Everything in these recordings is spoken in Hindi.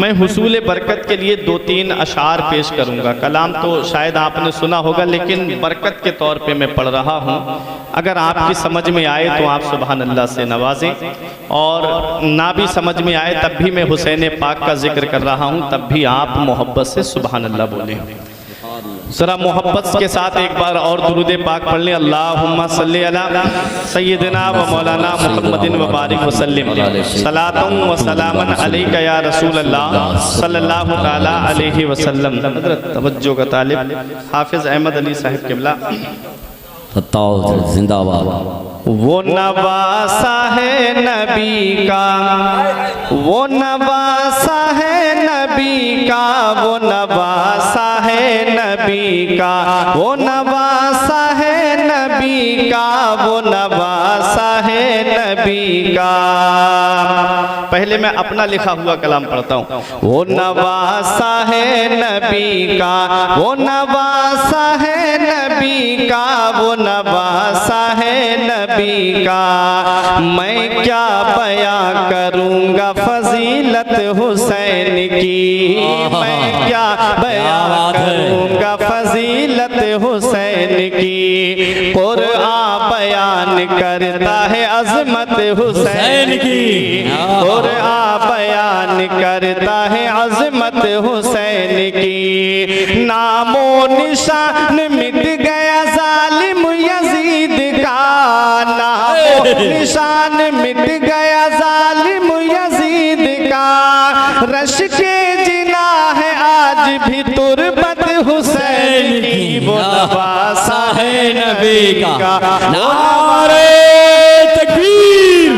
मैं हुसूल बरकत के लिए 2-3 अशार पेश करूंगा। कलाम तो शायद आपने सुना होगा, लेकिन बरकत के तौर पे मैं पढ़ रहा हूँ। अगर आपकी समझ में आए तो आप सुभान अल्लाह से नवाजें, और ना भी समझ में आए तब भी मैं हुसैन पाक का जिक्र कर रहा हूँ, तब भी आप मोहब्बत से सुभान अल्लाह बोलें। ज़रा मोहब्बत के साथ एक बार और दुरूद पाक पढ़ लें। अल्लाहुम्मा सल्ली अला सय्यिदिना व मौलाना मुहम्मदिन व बारिक वसल्लिम सलातुम व सलामन अलैका या रसूल अल्लाह सल्लल्लाहु तआला अलैहि वसल्लम। हज़रत तवज्जो का तालिब हाफिज़ अहमद अली साहिब क़िबला जिंदाबाद। वो नवासा है नबी का, वो नवासा है नबी का, वो नवासा है नबी का, वो नवासा है नबी का, वो नवासा है नबी का। पहले मैं अपना लिखा हुआ कलाम पढ़ता हूँ। वो नवासा है नबी का, वो नवासा है नबी का, वो नवासा है नबी का। मैं क्या बयां करूँगा फजीलत हुसैन की, मैं क्या बयां करूँगा फजीलत हुसैन की। कुरान बयान करता है अज़मत हुसैन की, कुरान बयान करता है अज़मत हुसैन की। नामो निशान मिट गया जालिम यजीद का, नामो निशान मिट गया जालिम यजीद का। रश के जिना है आज भी तुरबत हुसैन की, वो नवासा है नबी का। नारे तकबीर,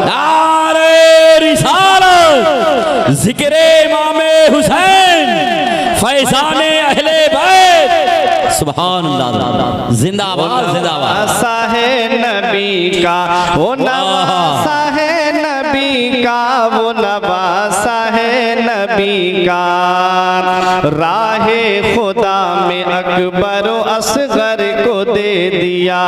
नारे रिसालत, जिक्रे इमामे हुसैन, फैज़ाने अहले बैत, सुभान अल्लाह, जिंदाबाद जिंदाबाद। नवासा है नबी का, वो नवासा है नबी का, वो नवासा है नबी का। राहे खुदा में अकबर असगर को दे दिया,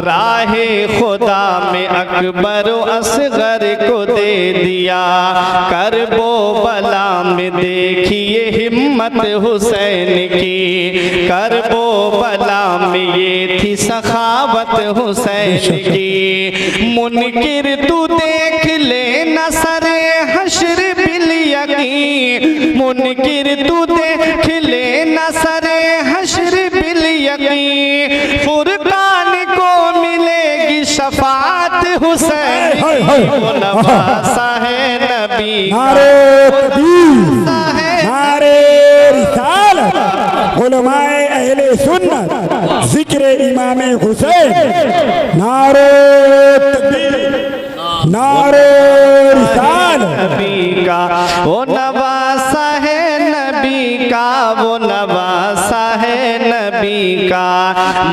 राहे खुदा में अकबर असगर को दे दिया। करबो बला में देखिए हिम्मत हुसैन की, करबो बला में ये थी सखावत हुसैन की। मुनकिर तू देख ले नसरे हश्र बिल यकीन, मुनकिर तू देख ले नसरे हश्र बिल यकीन। फुरकान को मिलेगी शफात हुसैन की, वो नवासा है नबी का। नारे तकबीर, नारे रिसालत, उलमाए अहले सुन्नत, जिक्र इमामे हुसैन। नारे तकबीर, नारे रिसालत। नबी का वो नवासा है नबी का, वो नवासा है नबी का।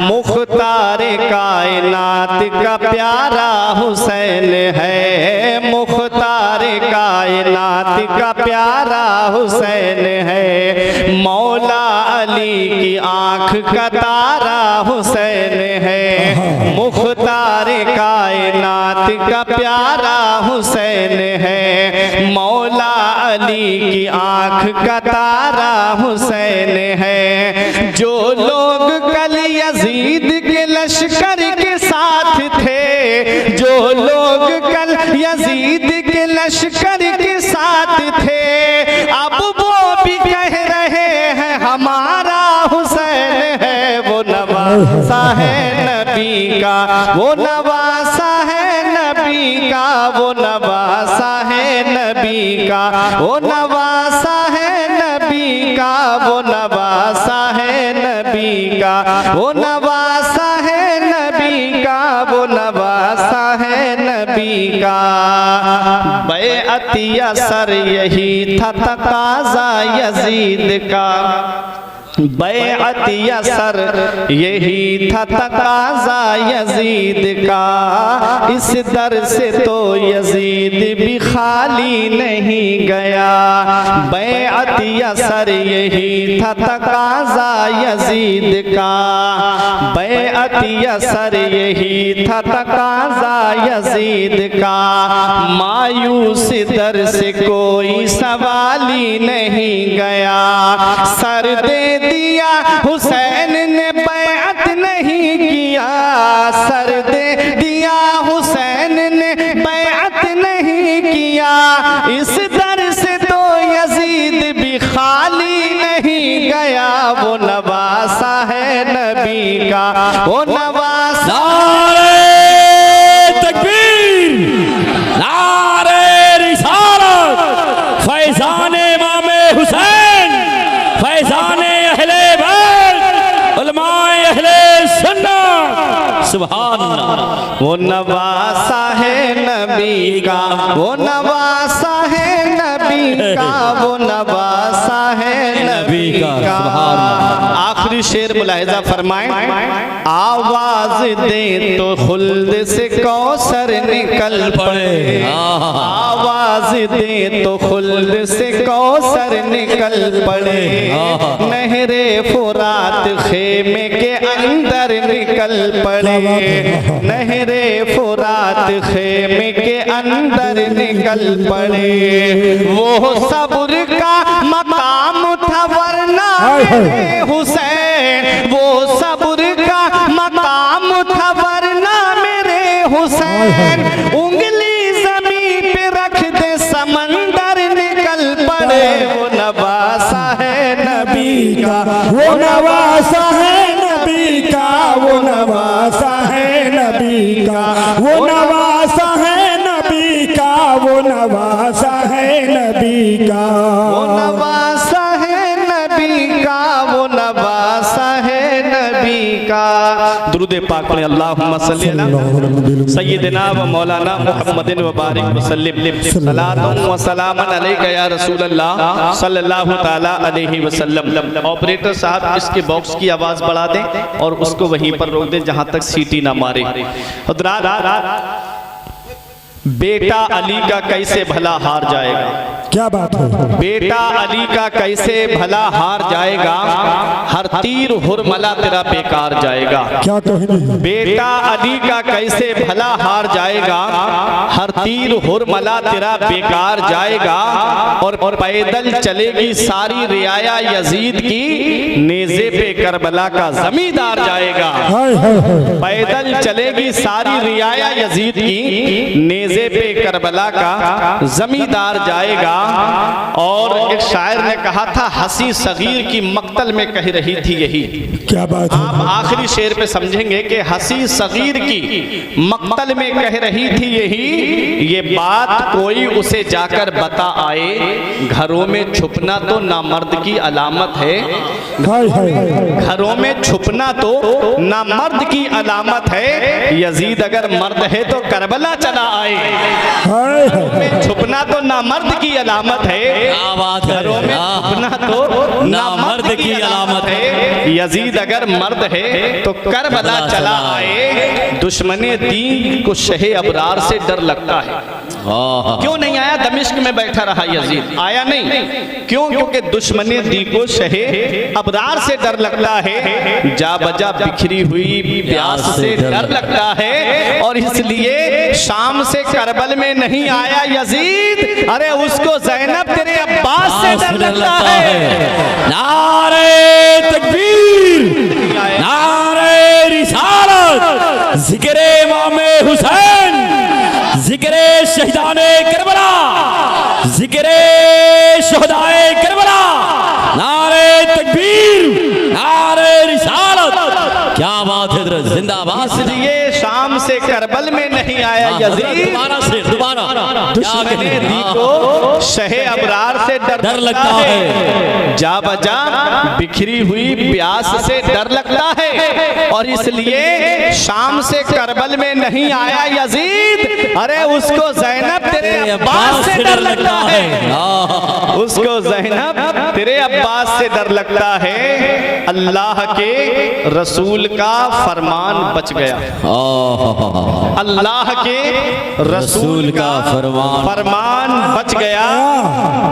मुख्तार कायनात का प्यारा हुसैन है, मुख्तार कायनात का प्यारा हुसैन है। मौला अली की आँख का तारा हुसैन है, मुख्तार कायनात का प्यारा हुसैन है। मौला अली की आँख का तारा हुसैन है। जो लोग कल यजीद के लश्कर के साथ थे, जो लोग कल यजीद के लश्कर के साथ थे, अब वो भी कह रहे हैं हमारा हुसैन है। वो नवासा है नबी का, वो नवासा है नबी का, वो नवासा है नबी का, वो नवासा है नबी का, वो नवासा है नबी का, वो नवासा है नबी का, वो नवासा है नबी का। बैअतिया सर यही था तकाज़ा यजीद का, बैअत यसर यही था तकाज़ा यजीद का, इस दर से तो यजीद भी खाली नहीं गया। बैअत यसर यही था तकाज़ा यजीद का, बैअत यसर यही था तकाज़ा यजीद का, मायूस दर से कोई सवाल ही नहीं गया। सर दे दिया हुसैन ने बैअत नहीं किया, सर दे दिया हुसैन ने बैअत नहीं किया, इस दर से तो यजीद भी खाली नहीं गया। वो नवासा है नबी का, वो नवासा। नारे तकबीर, नारे रिसालत, फैज़ाने इमामे हुसैन, फैज़ाने अहले बैत, उलमाए अहले सुन्नत, सुभान अल्लाह। वो नवासा है नबी का, वो नवासा है नबी का, वो नवासा है नबी का। सुभान अल्लाह। आखिरी शेर मुलाहिजा फरमाएं, आवाज दे तो खुल्द से कौसर निकल पड़े, आवाज दे तो खुल्द से कौसर निकल पड़े, नहरे फुरात खेमे के अंदर निकल पड़े, नहरे फुरात खेमे के अंदर निकल पड़े। वो सब्र का मकाम था वरना मेरे हुसैन, वो सब्र का मकाम था वरना मेरे हुसैन, उंगली जमीन पे रख दे समंदर निकल पड़े। वो नवासा है नबी का, वो नवासा है नबी का, वो नवासा है नबी का, वो नवासा है नबी का, वो नवासा है नबी का, वो नवासा है नबी का, वो नवासा है नबी का। दुरूद पाक पढ़ें, अल्लाहुम्मा सल्ली अला सय्यिदिना व मौलाना मुहम्मदिन व बारिक वसल्लिम, सलातुन व सलामन अलैका या रसूल अल्लाह सल्लल्लाहु तआला अलैहि वसल्लम। ऑपरेटर साहब इसके बॉक्स की आवाज बढ़ा दें और उसको वहीं पर रोक दें जहां तक सीटी ना मारे। हज़रात, बेटा अली का कैसे भला हार जाएगा, क्या बात है। बेटा अली का कैसे भला हार जाएगा, हर तीर हुरमला तेरा बेकार जाएगा। क्या कहेंगे। बेटा अली का कैसे भला हार जाएगा, हर तीर हुरमला तेरा बेकार जाएगा। और पैदल चलेगी सारी रियाया यजीद की, नेज़े पे करबला का जमींदार जाएगा। हाय हाय हाय। पैदल चलेगी सारी रियाया यजीद की, नेज़े पे करबला का जमींदार जाएगा। और एक शायर ने कहा था, हंसी सगीर की मक्तल में कह रही थी यही। क्या बात है। आप आखिरी शेर पे समझेंगे कि हंसी सगीर की मक्तल में कह रही थी यही, ये बात कोई उसे जाकर बता आए, घरों में छुपना तो नामर्द की अलामत है। हाय हाय हाय। घरों में छुपना तो नामर्द की अलामत है, यजीद अगर मर्द है तो करबला चला आए। हाय हाय। छुपना तो नामर्द की अलामत है, क्या बात है। घरों में छुपना तो नामर्द की अलामत है, यजीद अगर मर्द है तो करबला चला आए। दुश्मने दीन को शहे अबरार से डर लगता है। क्यों नहीं आया, दमिश्क में बैठा रहा यजीद, आया नहीं। क्यों? क्योंकि दुश्मने दी को शहे अबरार से डर लगता है, जा बजा बिखरी हुई प्यास से डर लगता है। और इसलिए शाम से करबल में नहीं आया यजीद, अरे उसको ज़ैनब तेरे अब्बास से डर लगता है। नारे तकबीर, नारे रिसालत, जिक्रे इमामे हुसैन, जिक्रे शहीदाने करबला, जिक्रे शहदाए करबला, नारे तकबीर, नारे रिसालत। क्या बात है, जिंदाबाद। इसलिए शाम से करबल में नहीं नहीं आया यजीद। दोबारा दुश्मने दी को शहे अबरार से डर लगता है, जा बजा बिखरी हुई प्यास से डर लगता है, और इसलिए शाम से करबल में नहीं आया यजीद। अरे उसको ज़ैनब तेरे अब्बास से डर लगता है, उसको ज़ैनब तेरे अब्बास से डर लगता है। अल्लाह के रसूल का फरमान बच गया, अल्लाह के रसूल का फरमान बच गया,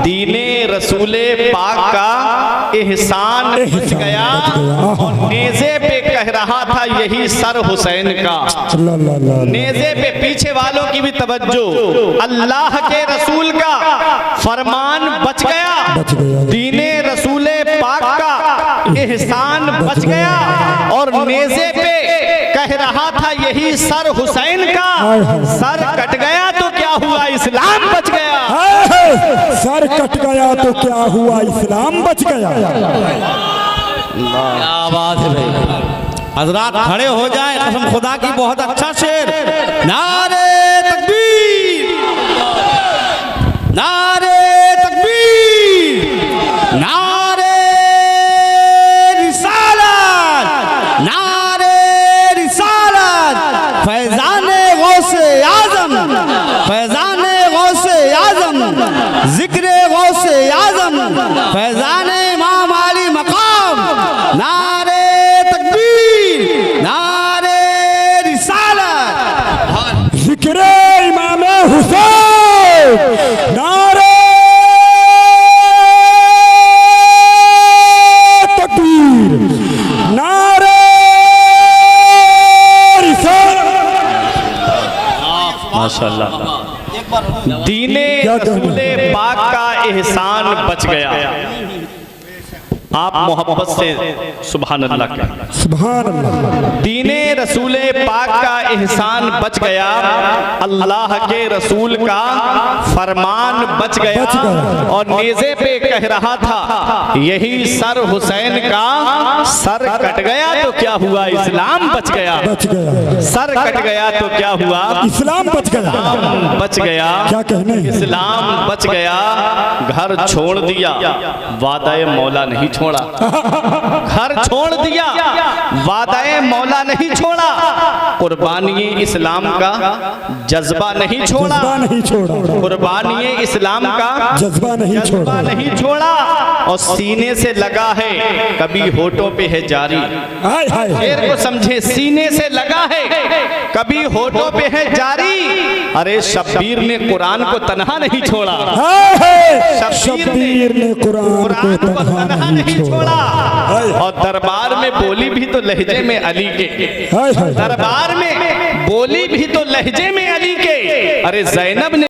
दीने रसूले पाक का एहसान बच गया। और नेज़े पे कह रहा था यही सर हुसैन का, नेज़े पे पीछे वालों की भी तवज्जो, अल्लाह के रसूल का फरमान बच गया, दीने रसूले पाक का एहसान बच गया, और नेज़े पे कह रहा था यही सर हुसैन का। सर कट गया तो क्या हुआ, इस्लाम बच गया। सर कट गया तो क्या हुआ, इस्लाम बच गया। क्या बात है भाई। हजरात खड़े हो जाए, कसम खुदा की बहुत अच्छा शेर। नारे तकबीर, नारे तकबीर, नारे रिसालत, नारे रिसालत, फैजाने गौसे आजम, फैजाने गौसे आजम, जिक्रे गौसे आजम, फैजाने इमाम अली मकाम, नारे तकबीर, नारे रिसालत, जिक्रे इमाम हुसैन, नारे तकबीर, नारे रिसालत। माशाअल्लाह, दीने रसूले पाक का एहसान बच गया। आप मोहब्बत से सुभान अल्लाह कहें। सुभान अल्लाह। दीने रसूले पाक का एहसान बच गया, अल्लाह के रसूल का फरमान बच गया, और नेज़े पे कह रहा था यही सर हुसैन का। सर कट गया तो क्या हुआ, इस्लाम बच गया। बच गया। सर कट गया तो क्या हुआ, इस्लाम बच गया। बच गया। क्या कहने हैं? इस्लाम बच गया। घर छोड़ दिया, वादाए मौला नहीं छोड़ा। घर छोड़ दिया, वादाए मौला नहीं छोड़ा। कुर्बानी इस्लाम का जज्बा नहीं छोड़ा, जज्बा नहीं छोड़ा। कुर्बानी इस्लाम का जज्बा नहीं छोड़ा। नहीं छोड़ा। और सीने से लगा है, कभी होठों पे है जारी। हाय हाय। शेर को समझे, सीने से लगा है, कभी होठों पे है जारी। अरे शब्बीर ने कुरान को तन्हा नहीं छोड़ा, हाय हाय। शब्बीर शब्बीर ने कुरान को तन्हा नहीं छोड़ा। और दरबार में बोली भी तो लहजे में अली के, हाय हाय। दरबार में बोली भी तो लहजे में अली के। अरे ज़ैनब ने